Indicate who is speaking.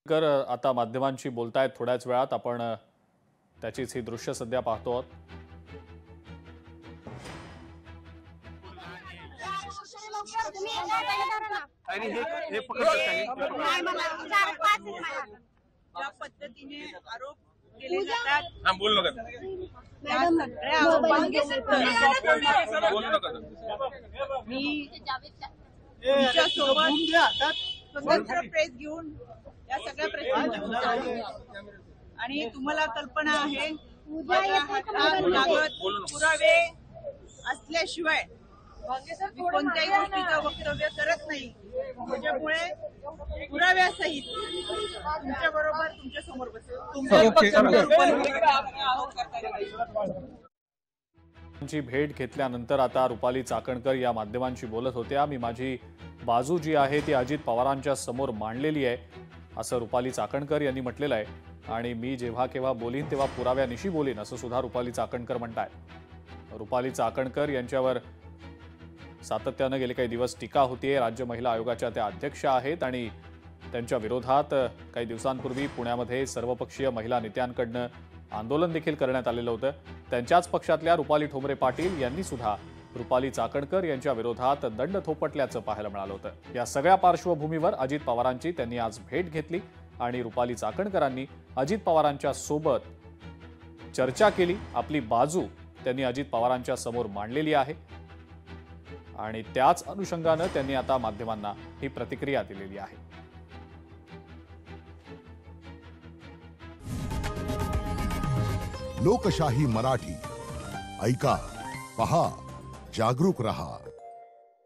Speaker 1: कर आता माध्यमांशी बोलतायत थोड्याच वेळात आपण त्याचीच ही दृश्य सध्या पाहतो आहोत।
Speaker 2: ज्या पद्धतीने आरोप केले जातात मी तुमच्या सोबत स्वतंत्र प्रेस घेऊन या सगळ्या प्रश्नांची आणि तुम्हाला कल्पना आहे माझ्या हातात लागत पुरावे असल्याशिवाय मी कोणत्याही गोष्टीचं वक्तव्य करत नाही। त्याच्यामुळे पुराव्यासहित तुमच्या बरोबर तुमच्या समोर
Speaker 1: ची भेट घेतल्यानंतर आता रुपाली चाकणकर या माध्यमांशी बोलत होत्या। मी माझी बाजू जी आहे ती अजित पवारांच्या समोर मांडलेली आहे असं रुपाली चाकणकर यांनी म्हटलेलं आहे आणि मी जेव्हा केव्हा बोलीन तेव्हा पुराव्यानिशी बोलीन असं सुद्धा रुपाली चाकणकर म्हणतायत। रुपाली चाकणकर यांच्यावर सातत्याने गेले काही दिवस टीका होतीये। राज्य महिला आयोगाच्या त्या अध्यक्ष आहेत आणि त्यांच्या विरोधात काही दिवसांपूर्वी पुण्यामध्ये सर्वपक्षीय महिला नेत्यांकडून आंदोलन देखील करण्यात आलेलं होतं। त्यांच्याच पक्षातल्या रुपाली ठोंबरे पाटील यांनी सुद्धा रुपाली चाकणकर यांच्या विरोधात दंड थोपटल्याचं पाहायला मिळालं होतं। या सगळ्या पार्श्वभूमीवर अजित पवारांची त्यांनी आज भेट घेतली आणि रुपाली चाकणकरांनी अजित पवारांच्या सोबत चर्चा केली। आपली बाजू त्यांनी अजित पवारांच्या समोर मांडलेली आहे आणि त्याच अनुषंगाने त्यांनी आता माध्यमांना ही प्रतिक्रिया दिलेली आहे।
Speaker 3: लोकशाही मराठी ऐका, पहा, जागरूक रहा।